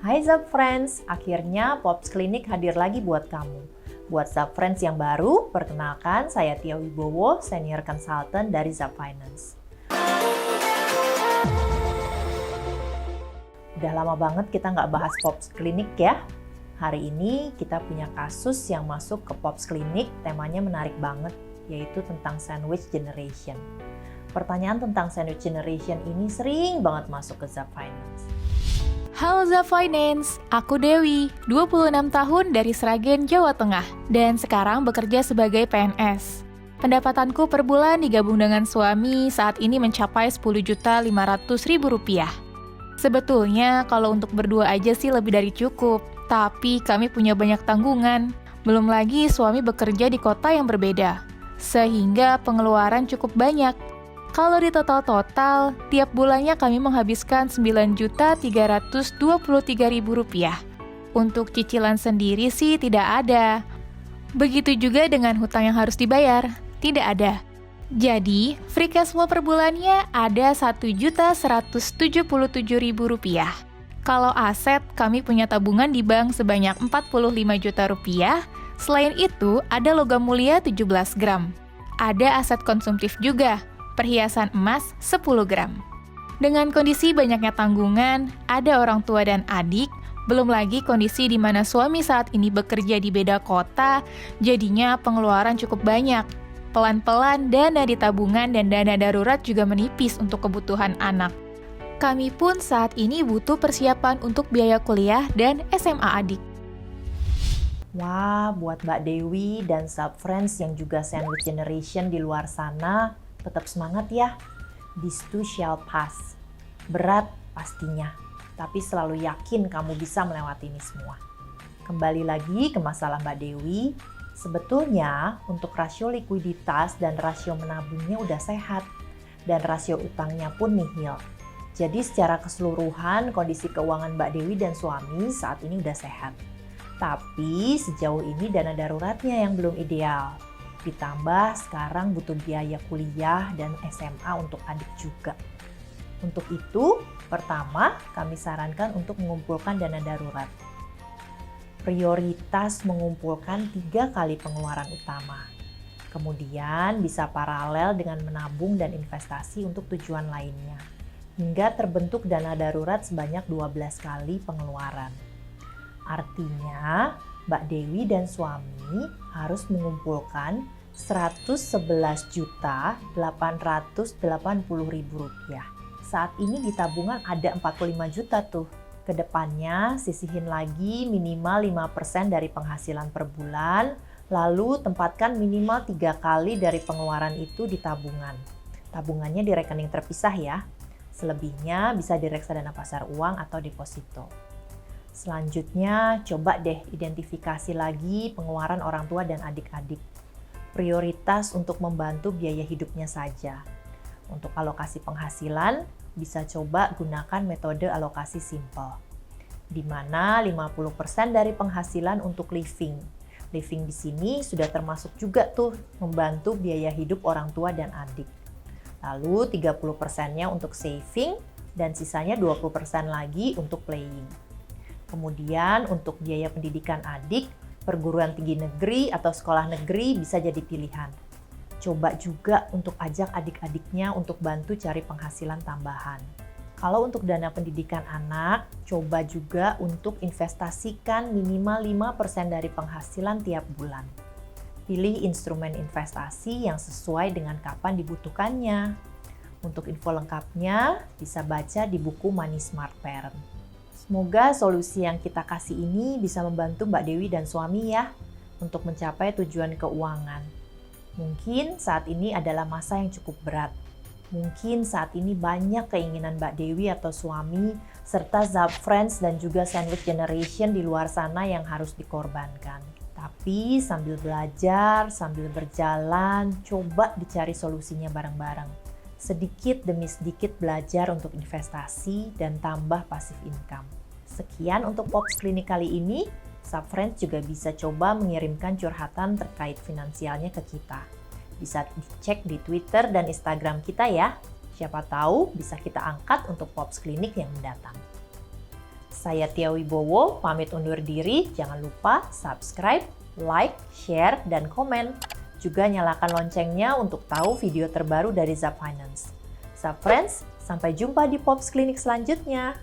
Hai Zap Friends, akhirnya Pops Clinic hadir lagi buat kamu. Buat Zap Friends yang baru, perkenalkan saya Tia Wibowo, Senior Consultant dari Zap Finance. Udah lama banget kita nggak bahas Pops Clinic ya. Hari ini kita punya kasus yang masuk ke Pops Clinic, temanya menarik banget, yaitu tentang sandwich generation. Pertanyaan tentang sandwich generation ini sering banget masuk ke Zap Finance. Halo Zap Finance, aku Dewi, 26 tahun dari Sragen, Jawa Tengah, dan sekarang bekerja sebagai PNS. Pendapatanku per bulan digabung dengan suami saat ini mencapai Rp10.500.000. Sebetulnya kalau untuk berdua aja sih lebih dari cukup, tapi kami punya banyak tanggungan. Belum lagi suami bekerja di kota yang berbeda, sehingga pengeluaran cukup banyak. Kalau di total-total, tiap bulannya kami menghabiskan Rp9.323.000. Untuk cicilan sendiri sih tidak ada. Begitu juga dengan hutang yang harus dibayar, tidak ada. Jadi, free cash flow per bulannya ada Rp1.177.000. Kalau aset, kami punya tabungan di bank sebanyak Rp45 juta. Selain itu, ada logam mulia 17 gram. Ada aset konsumtif juga, perhiasan emas 10 gram. Dengan kondisi banyaknya tanggungan, ada orang tua dan adik, belum lagi kondisi di mana suami saat ini bekerja di beda kota, jadinya pengeluaran cukup banyak. Pelan-pelan dana di tabungan dan dana darurat juga menipis untuk kebutuhan anak. Kami pun saat ini butuh persiapan untuk biaya kuliah dan SMA adik. Wah, buat Mbak Dewi dan Zap Friends yang juga sandwich generation di luar sana, tetap semangat ya. This too shall pass. Berat pastinya, tapi selalu yakin kamu bisa melewati ini semua. Kembali lagi ke masalah Mbak Dewi, sebetulnya untuk rasio likuiditas dan rasio menabungnya udah sehat, dan rasio utangnya pun nihil. Jadi secara keseluruhan kondisi keuangan Mbak Dewi dan suami saat ini udah sehat. Tapi sejauh ini dana daruratnya yang belum ideal. Ditambah sekarang butuh biaya kuliah dan SMA untuk adik juga. Untuk itu, pertama kami sarankan untuk mengumpulkan dana darurat. Prioritas mengumpulkan 3 kali pengeluaran utama. Kemudian bisa paralel dengan menabung dan investasi untuk tujuan lainnya. Hingga terbentuk dana darurat sebanyak 12 kali pengeluaran. Artinya, Mbak Dewi dan suami harus mengumpulkan Rp111.880.000. Saat ini di tabungan ada 45 juta tuh. Kedepannya sisihin lagi minimal 5% dari penghasilan per bulan, lalu tempatkan minimal 3 kali dari pengeluaran itu di tabungan. Tabungannya di rekening terpisah ya. Selebihnya bisa di reksadana pasar uang atau deposito. Selanjutnya, coba deh identifikasi lagi pengeluaran orang tua dan adik-adik. Prioritas untuk membantu biaya hidupnya saja. Untuk alokasi penghasilan, bisa coba gunakan metode alokasi simple, di mana 50% dari penghasilan untuk living. Living di sini sudah termasuk juga tuh membantu biaya hidup orang tua dan adik. Lalu 30%-nya untuk saving, dan sisanya 20% lagi untuk playing. Kemudian untuk biaya pendidikan adik, perguruan tinggi negeri atau sekolah negeri bisa jadi pilihan. Coba juga untuk ajak adik-adiknya untuk bantu cari penghasilan tambahan. Kalau untuk dana pendidikan anak, coba juga untuk investasikan minimal 5% dari penghasilan tiap bulan. Pilih instrumen investasi yang sesuai dengan kapan dibutuhkannya. Untuk info lengkapnya, bisa baca di buku Money Smart Parent. Semoga solusi yang kita kasih ini bisa membantu Mbak Dewi dan suami ya, untuk mencapai tujuan keuangan. Mungkin saat ini adalah masa yang cukup berat. Mungkin saat ini banyak keinginan Mbak Dewi atau suami, serta Zap Friends dan juga sandwich generation di luar sana yang harus dikorbankan. Tapi sambil belajar, sambil berjalan, coba dicari solusinya bareng-bareng. Sedikit demi sedikit belajar untuk investasi dan tambah passive income. Sekian untuk Pops Clinic kali ini. Zap Friends juga bisa coba mengirimkan curhatan terkait finansialnya ke kita. Bisa dicek di Twitter dan Instagram kita ya. Siapa tahu bisa kita angkat untuk Pops Clinic yang mendatang. Saya Tia Wibowo, pamit undur diri. Jangan lupa subscribe, like, share, dan komen. Juga nyalakan loncengnya untuk tahu video terbaru dari Zap Finance. Zap Friends, sampai jumpa di Pops Clinic selanjutnya.